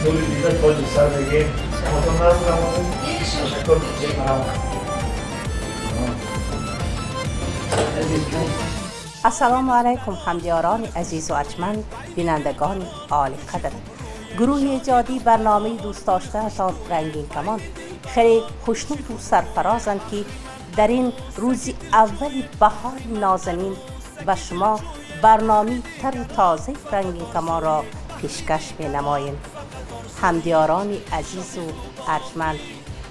نوری دیده تاج سر بگیم خودم نرمون تشکر میکنیم السلام علیکم همدیاران عزیز و ارجمند بینندگان عالی قدر. گروه ایجادی برنامه دوست داشته‌تان رنگین کمان خیلی خوشنود و سرفرازند که در این روز اول بهار نازنین و شما برنامه تر و تازه رنگین کمان را پیشکش می نماییم. همدیاران عزیز و ارجمند،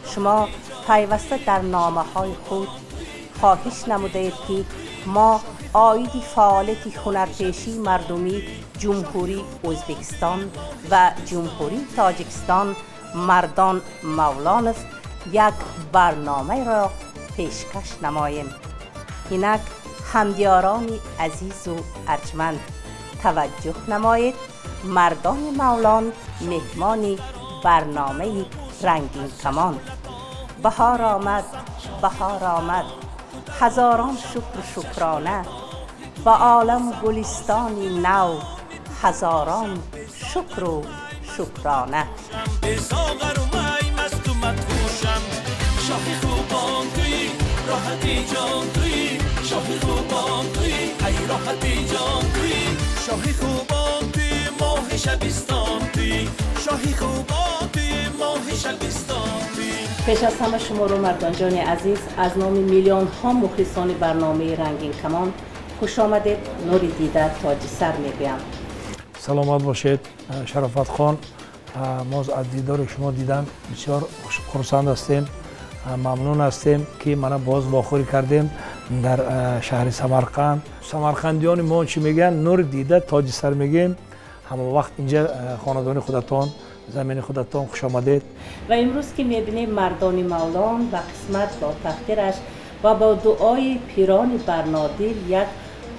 شما پیوسته در نامه های خود خواهش نمودید که ما عاید فعالیت هنرپیشی مردمی جمهوری ازبکستان و جمهوری تاجیکستان مردان مولانوف یک برنامه را پیشکش نماییم. اینک همدیاران عزیز و ارجمند توجه نمایید، مردان مولان مهمان برنامه رنگین کمان. بهار آمد، بهار آمد، هزاران شکر و شکرانه، به عالم گلستانی نو، هزاران شکر و شکرانه. شاهی خوبان توی راحتی جان توی شاهی خوبان توی ای راحتی جان توی شاهی خوبان توی ماه شبستان توی شاهی خوبان توی ماه شبستان توی. پیش از همه شما رو مردان جان عزیز از نام میلیون ها مخلصان برنامه رنگین کمان خوش آمدید. نوری دیده تاج سر میگویم. سلامت باشید شرافت خان. ما از دیدار شما دیدن بسیار خرسند هستیم، ممنون هستیم که ما باز واخوری کردیم در شهر سمرقند. سمرقندیان ما چی میگن؟ نور دیده تاج سر میگیم. همه وقت اینجا خاندان خودتان، زمین خودتان خوش آمدید. و امروز که میبینیم مردان مولان و قسمت با تقدیرش و با دعای پیران برنادل یک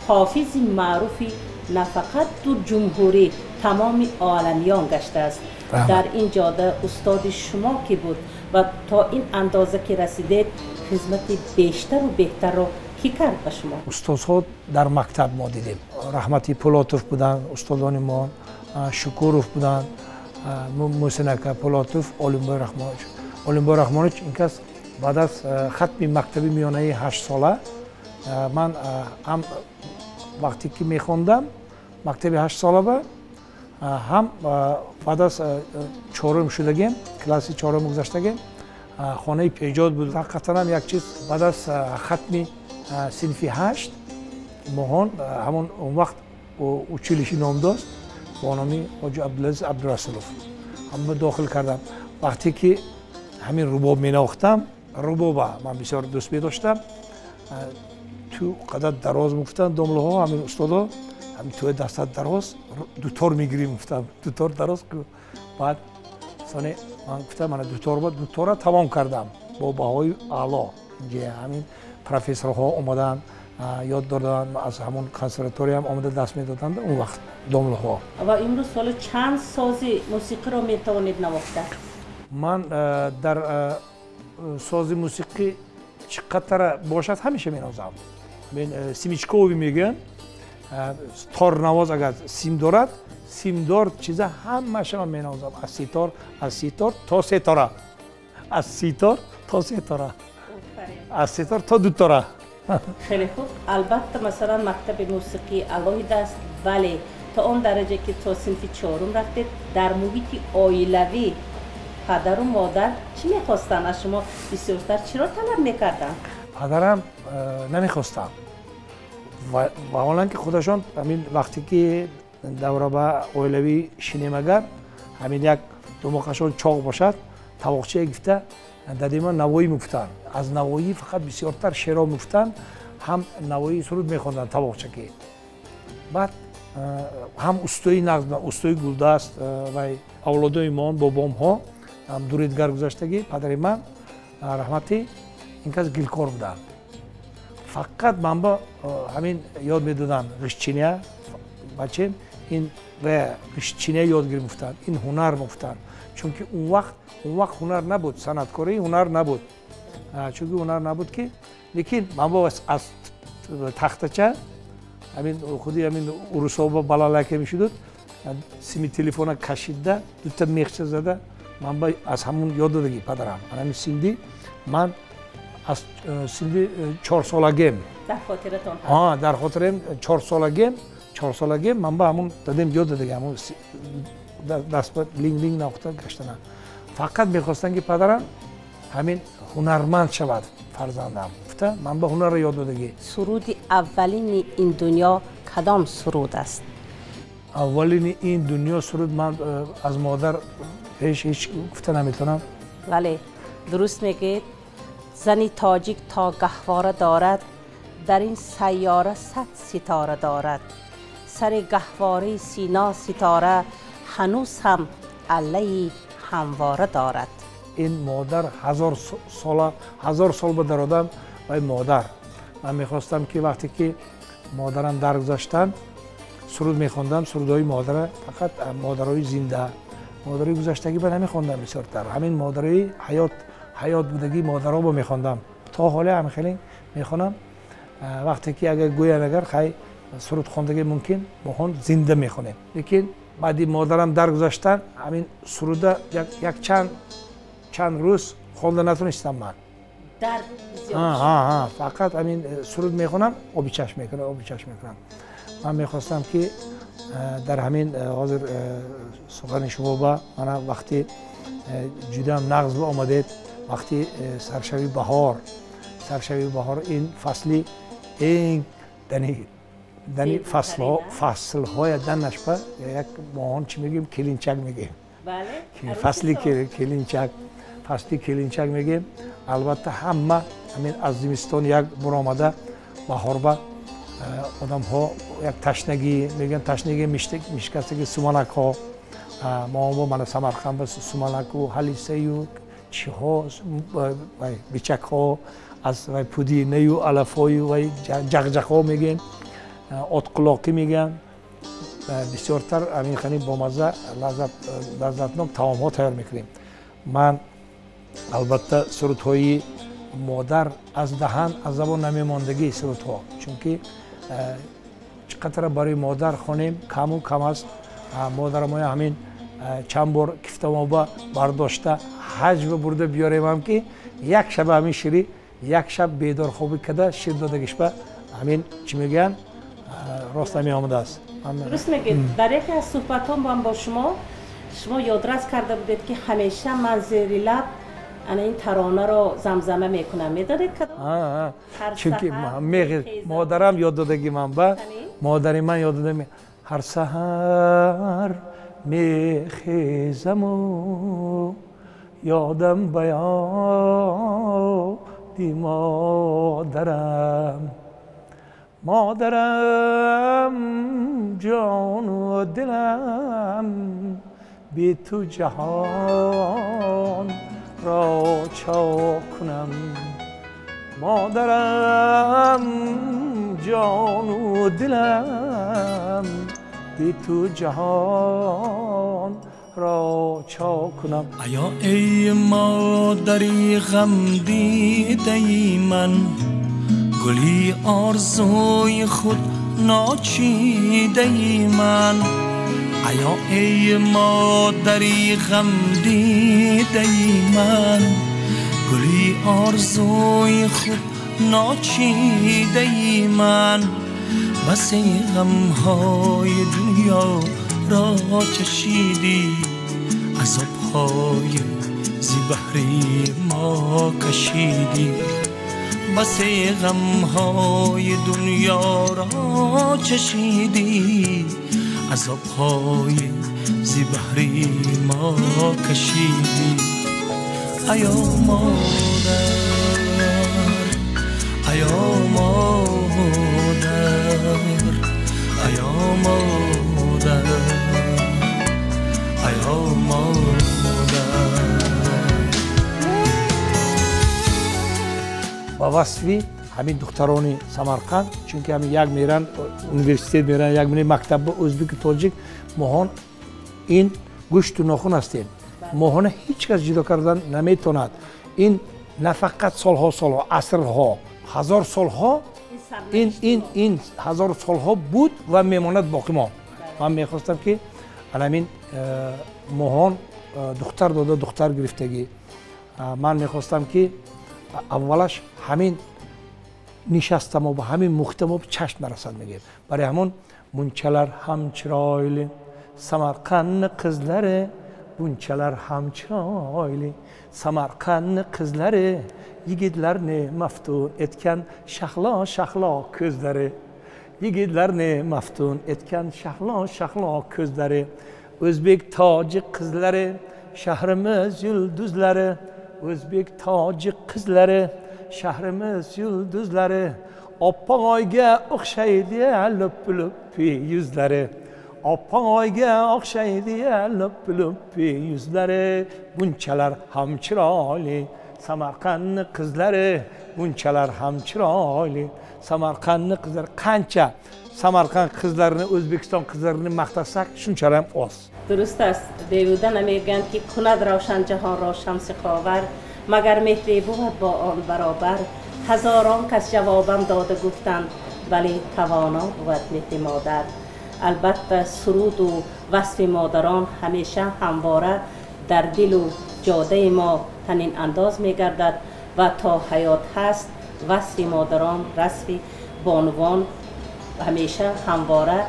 حافظ معروفی نه فقط در جمهوری تمام عالمیان گشته است. در این جاده استاد شما که بود و تا این اندازه که رسیدید خدمت بیشتر و بهتر رو کی کرد به شما؟ استادها در مکتب ما دیدیم. رحمتی پولاتوف بودن استادان ما، شکوروف بودن، محسن اکا پولاتوف، اولمبای رحمانوچ. اولمبای رحمانوچ این کس بعد از ختم مکتبی میانه 8 ساله من هم وقتی که میخوندم مکتبی 8 ساله با هم بعد از چهارم شدگیم کلاسی چهارم گذشتگیم خانه پیجاد بود. حقیقتا هم یک چیز بعد از ختم صنفی 8 ماهان همون اون وقت اوچیلیشی نام داشت با نامی حاجی عبدالعزیز عبدالرسولوف هم داخل کردم. وقتی که همین رباب می نواختم، رباب من بسیار دوست می داشتم، تو قدر دراز میگفتن دامله ها همین استادا همین توی دستت دراز دوتار میگیریم گفتم دوتار دراز که بعد سانه من گفتم من دوتار تمام کردم با بهای اعلا. اینجا همین پروفسورها اومدن یاد دادن، از همون کنسرواتوری هم آمده دست میدادن اون وقت دامله ها. و امروز سال چند سازی موسیقی را میتوانید نواخته؟ من در ساز موسیقی چقدر باشد همیشه مینازم. من سیمیچکووی میگن تار نواز اگر سیم دارد سیمدار چیزا همش من مینازم. از سیتار تا ستاره، از سیتار تا ستاره، از ستاره تا دوتاره. خیلی خوب. البته مثلا مکتب موسیقی علاوه است، ولی تا اون درجه که تا صنف چهارم رفتید در محیط عائلوی پدر و مادر چی میخواستن از شما بسیارتر؟ چرا طلب میکردن؟ پدرم نمیخواستم و حالا که خودشان همین وقتی که دوره به عائلوی شینیم اگر همین یک دماغشان چاق باشد طباقچه گفته دادی من نوایی میگفتن. از نوایی فقط بسیارتر شعرها میگفتن، هم نوایی سرود میخوندن طباقچه که. بعد هم استوی نغز، استوی گلدست و اولادای ما بابام ها هم دوریدگر گذاشتگی پدر من رحمتی این کس گلکار بودن. فقط من با همین یاد میدادن غشچینه بچه این و غشچینه یادگیری میفتن، این هنر میفتن. چون که اون وقت هنر نبود، صنعتکاری هنر نبود. چون که هنر نبود که لیکن من با از تختچه همین خودی همین عروسا با بلاله که میشد سیمی تلفن کشیده دو تا میخچه زده من با از همون یاد دادگی پدرم همین سیندی من از سیندی 4 سالگیم در خاطرتون در خاطرم 4 سالگیم من با همون دادم یاد دادگی همون دست با لینگ نقطه گشتن فقط میخواستن که پدرم همین هنرمند شود فرزندم من به هنر یاد دادگی سرود اولین این دنیا کدام سرود است؟ اولین این دنیا سرود من از مادر هیچ گفته نمیتونم ولی درست میگید زنی تاجیک تا گهواره دارد در این سیاره 100 ستاره دارد سر گهواره سینا ستاره هنوز هم علیه همواره دارد این مادر 1000 سال به در آدم و مادر من میخواستم که وقتی که مادرم درگذاشتن سرود میخوندم سرودهای مادر فقط مادرهای زنده مادرای گذشتگی به نمیخوندم بسیارتر همین مادرای حیات بودگی مادرها با میخوندم تا حالا هم خیلی میخونم وقتی که اگر گویم اگر خیلی سرود خوندگی ممکن ما زنده میخونیم لیکن بعدی مادرم درگذاشتن همین سروده یک چند روز خونده نتونستم من فقط همین سرود میخونم آبی چشم میکنم من میخواستم که در همین حاضر سخن شما با من وقتی جودم نغز با آمدید وقتی سرشوی بهار این فصلی این دنی فصل های دنش با یک ماهان چی میگیم کلینچک میگیم بله فصلی کلینچک میگیم البته همه همین از زمستان یک بار آمده بهار با آدم ها یک تشنگی میگن تشنگی میشکستگی سومنک ها ما با من سمرقند با سومنک و حلیسه و چی ها بیچک ها از پودینه و علفای و جغجغ ها میگن اتقلاقی میگن بسیارتر همین خیلی با مزه لذتناک طعام ها تیار میکنیم من البته سرودهای مادر از دهن از زبان نمیماندگی سرودها چون که چقدر برای مادر خونیم کم است مادر ما همین چند بار کفته ما با برداشته حج برده بیاریم هم که یک شب همین شیری یک شب بیدار خوابی کده شیر دادگیش به همین چی میگن راست نمی آمده است درست میگید در یکی از صحبتام با شما یادرس کرده بودید که همیشه من زیر لب این ترانه رو زمزمه میکنم میدادید کدام؟ چونکه مادرم یاد دادگی من با مادری من یاد داده هر سحر میخیزم و یادم بیادی مادرم جان و دلم بی تو جهان را چا کنم مادرم جان و دلم بی تو جهان را چا کنم ایا ای مادری غم دیده من گلی آرزوی خود ناچیده من ایا ای مادری غم دیده من گلی آرزوی خود ناچیده من بس غمهای دنیا را چشیدی عذابهای زی بحری ما کشیدی بس غمهای دنیا را چشیدی عذابهای زی بحری ما کشیدی ایا مادر ایا مادر ایا مادر ایا مادر با وصفی همین دخترانی سمرقند چون که همین یک میرن اونیورسیته میرن یک میرن مکتب ازبک تاجیک ماهان این گوشت و ناخن هستیم ماهان هیچ کس جدا کردن نمیتوند این نه فقط سالها عصرها هزار سالها این هزار سالها بود و میماند باقی ما من میخواستم که الان ماهان دختر داده دختر گرفتگی من میخواستم که اولش همین نشستم و به همین مختم و چشم نرسد میگیم برای همون منچلر همچرایلی سمرقند قızları bunçalar hamçıraylı Samarqand kızları yigitlerini maftun etken şahla şahla közleri yigitlerini maftun etken şahla şahla közleri Özbek tacik kızları şehrimiz yıldızları Özbek tacik kızları şehrimiz yıldızları Oppan ayga o'xshaydi luppi luppi yuzlari Oppan ayga o'xshaydi luppi luppi yuzlari bunchalar ham chiroyli Samarqand qizlari bunchalar ham chiroyli Samarqand qizlari qancha Samarqand qizlarini O'zbekiston qizlarini maqtasak shunchalar ham oz. درست است بیهوده نمیگن که کند روشن جهان را شمس خاور مگر مهری بود با آن برابر هزاران کس جوابم داده گفتند ولی توانا بود مهر مادر البته سرود و وصف مادران همیشه همواره در دل و جاده ما تنین انداز میگردد و تا حیات هست وصف مادران وصف بانوان همیشه همواره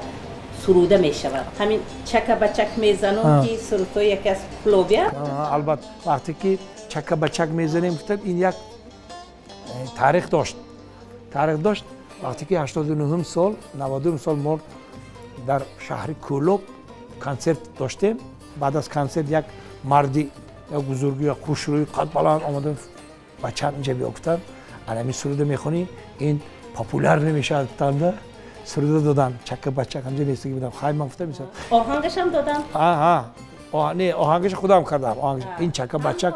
سروده می شود همین چک بچک میزنم که سرودو یکی از فلوبیا البته وقتی که چک بچک میزنیم این یک تاریخ داشت وقتی که 89 سال 92 سال ما در شهر کولوب کنسرت داشتیم بعد از کنسرت یک مردی یا بزرگی یا خوشروی قد بلند آمدن بچه اینجا بیافتن الان سروده میخونی این پاپولار نمیشه تنده سروده دادن چک بچک همجا نیستی که بودم خواهی من گفتم میساد آهنگش هم دادم؟ نه آهنگش خودم کردم این چک بچک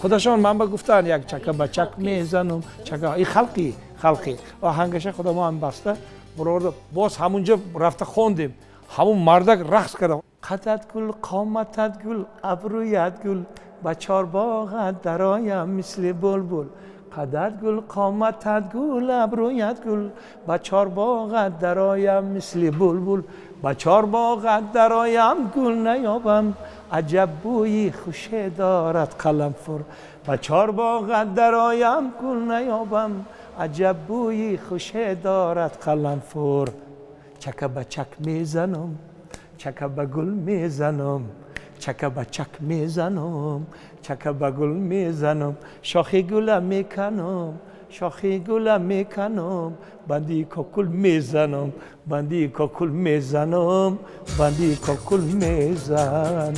خودشان من گفتن یک چک بچک میزنم چک این خلقی آهنگش خودم هم بسته برورد باز همونجا رفته خوندیم همون مردک رقص کردم قدت گل قامتت گل ابرویت گل با چار باغت درایم مثل بلبل قدت گل قامتت گل ابرویت گل با چار باغت درایم مثل بلبل با چار باغت درایم گل نیابم عجب بویی خوشه دارد قلمفر با چار باغت درایم گل نیابم عجب بویی خوشه دارد قلمفر چک بچک میزنم چک بگل میزنم چک بچک میزنم چک بگل میزنم شاخی گلم میکنم شاخی گلم میکنم بندی کاکل میزنم بندی کاکل میزنم بندی کاکل میزنم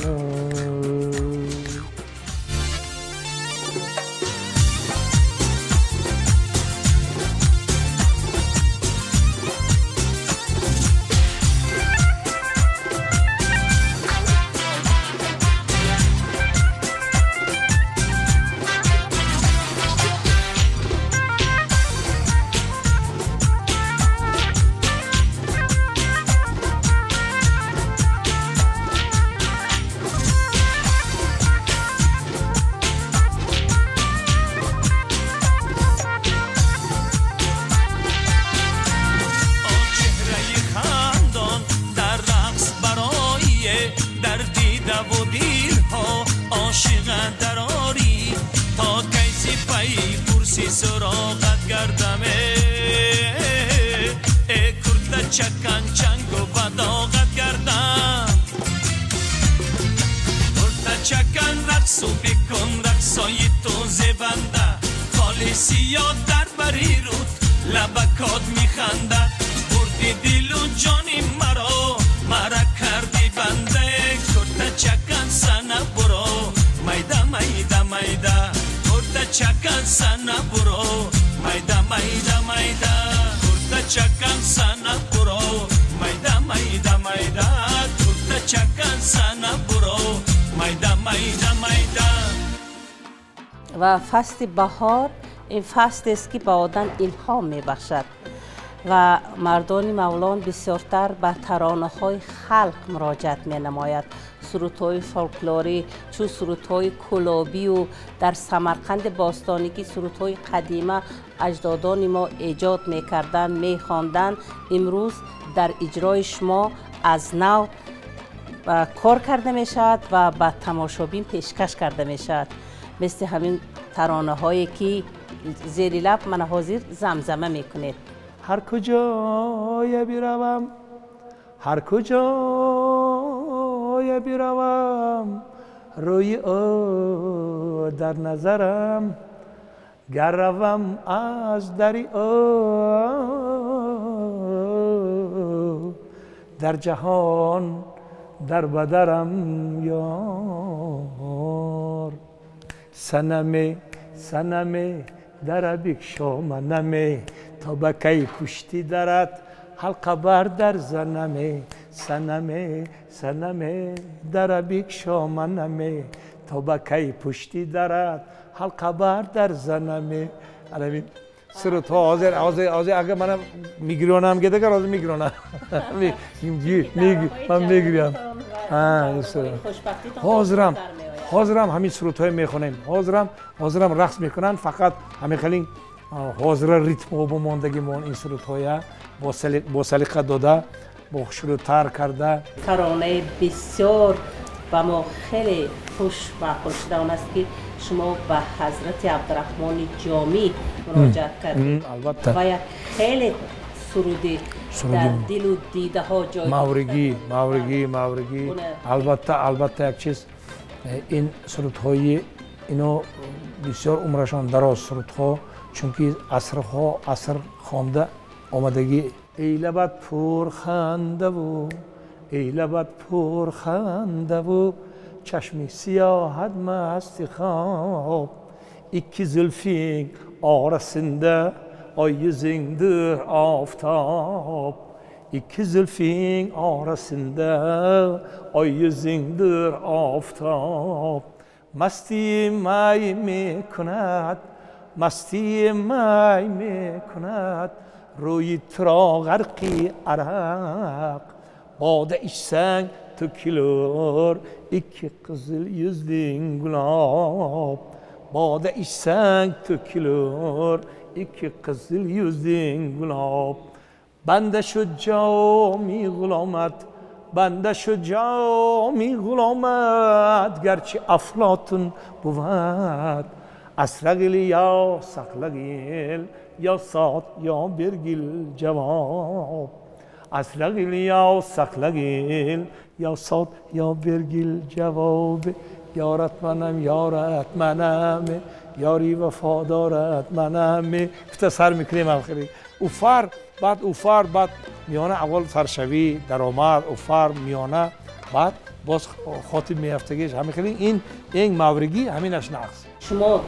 چکن چنگ و بداغت گردم برده چکن رقص و بکن رقصای تو زبنده خالصی یا در بری رود لبکات میخنده بردی دل و جانی مرا کردی بنده کرده چکن سنه برو میده میده میده کرده چکن سنه برو میده میده میده چکن سنه برو میده میده میده کرده چکن سنه برو میده میده میده و فصل بهار این فصل است که به آدم الهام میبخشد و مردان مولان بسیارتر به ترانه‌های خلق مراجعت می‌نماید سرودهای فولکلوری چون سرودهای کلابی و در سمرقند باستانی که سرودهای قدیمه اجدادان ما ایجاد می‌کردند می‌خواندند امروز در اجرای شما از نو کار کرده می شود و به تماشابین پیشکش کرده می شود، مثل همین ترانه هایی که زیر لب من حاضر زمزمه می کنید. هر کجای بروم، هر کجای بروم، روی او در نظرم، گر روم از دری او، در جهان در بدرم یار. صنم در بکشا منم، تا بکی پشتی درت حلقه بر در زنم. صنم در بکشا منم، تا بکی پشتی درت حلقه بر در زنم. الان سرت ها حاضر اگه من میگیرونم گده که راضی میگیرونم من میگیرم. حاضرم همین سرت های میخونیم، حاضرم رقص میکنن، فقط همین خیلی حاضر ریتم و بماندگی مون این سرت های با سلیقه داده، با شروع کرده. ترانه بسیار و ما خیلی خوش معقول شده اون است که شما به حضرت عبدالرحمن جامی مراجعت کردید و یک خیلی سرودی در دل و دیده ها جای مورگی. البته یک چیز، این سرود های اینو بسیار عمرشان دراز سرود ها، چون که عصر خوانده آمدگی. ای لبت پر خنده و ای لبت پر خنده و چشمی سیاحت مست خواب، iki zülfin arasında ay yüzündür aftab. İki zülfin arasında ay yüzündür aftab. Masti may mi kunat, masti may mi kunat, روی ترا غرقی عرق. باده içsen tökülür iki kızıl yüzlün gülab. Bade içsen tökülür iki kızıl yüzlün gülab. Bende şu cami gulamet, bende şu cami gulamet, gerçi aflatun buvat. Asragil ya saklagil, ya saat ya birgil cevap. Asragil ya saklagil, ya saat ya birgil cevap. Yarat manam, yari vefadarat manam. اختصار میکنیم آخری. اوفار بعد میانه اول سرشوی درآمد، اوفار میانه بعد باز خاطب میافتگیش همین خیلی این مورگی همینش نقص. شما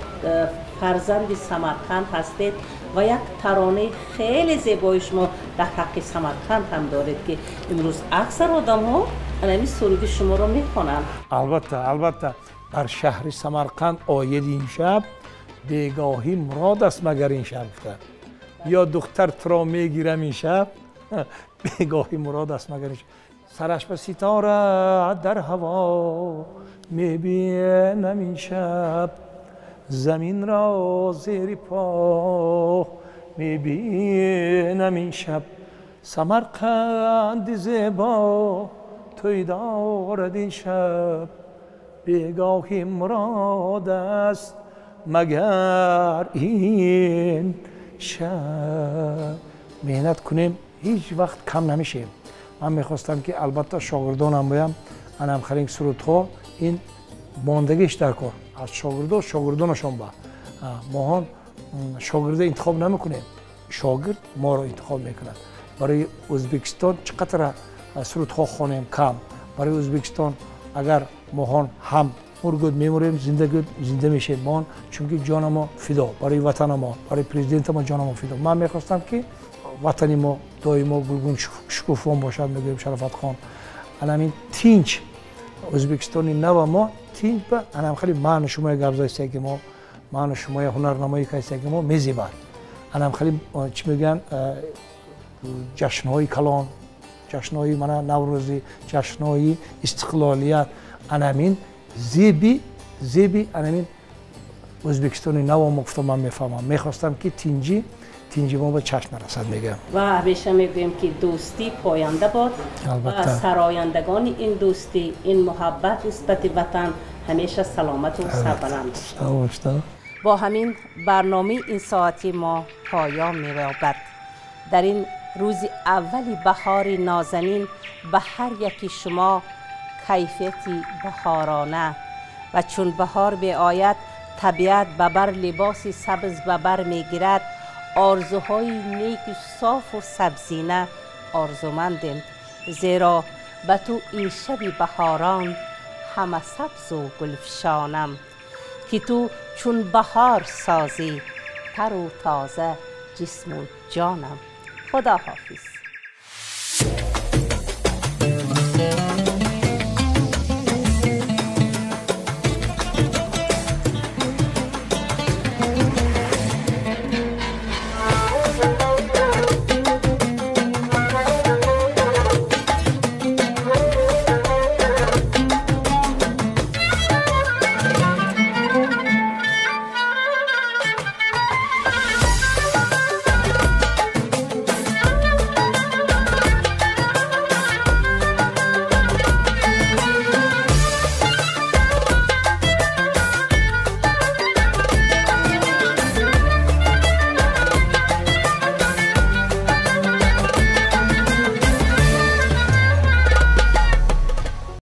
فرزند سمرقند هستید و یک ترانه خیلی زیبای شما در حق سمرقند هم دارید که امروز اکثر آدم ها این سرودی شما رو میخونن. البته بر شهر سمرقند آید این شب، بیگاهی مراد است مگر این شب گفته. یا دختر ترا میگیرم این شب، بیگاهی مراد است مگر این شب. سرش به ستاره در هوا میبینم این شب، زمین را زیر پا میبینم این شب. سمرقند زیبا توی دارد این شب، بیگاهی مراد است مگر این شب. مهنت کنیم هیچ وقت کم نمیشیم. من میخواستم که البته شاگردانم بایم انم خرینگ سرودها این ماندگیش در کار از شاگردانشون با ماهان شاگرد انتخاب نمیکنیم، شاگرد ما رو انتخاب میکنند. برای ازبکستان چقدر سرودها خوانیم کم. برای ازبکستان اگر ماهان هم مرگود میموریم زنده میشیم ماهان، چون که جان ما فدا برای وطن ما، برای پرزیدنت ما جان ما فدا. من میخواستم که وطنی ما دائما گلگون شکوفان باشد. میگویم شرافت خان الان تینچ ازبکستانی نو ما تینچ به الان خیلی من شما گرزایسته که ما من شما هنرنمایی کایسته که ما میزیبر الان خیلی چی میگن جشنهای کلان، جشنهای من نوروزی، جشنهای استقلالیت الان زیبی الان ازبکستانی نو ما گفتم من میفهمم. میخواستم که تینجی ما به چشم نرسد میگم. و همیشه میگویم که دوستی پاینده باد و سرایندگان این دوستی، این محبت نسبت وطن همیشه سلامت و سربلند. با همین برنامه این ساعتی ما پایان می‌یابد. در این روز اولی بهار نازنین به هر یکی شما کیفیتی بهارانه و چون بهار به آید طبیعت ببر لباسی سبز ببر میگیرد، آرزوهای نیک و صاف و سبزینه آرزومندیم، زیرا به تو این شب بهاران همه سبز و گلفشانم که تو چون بهار سازی تر و تازه جسم و جانم. خدا حافظ.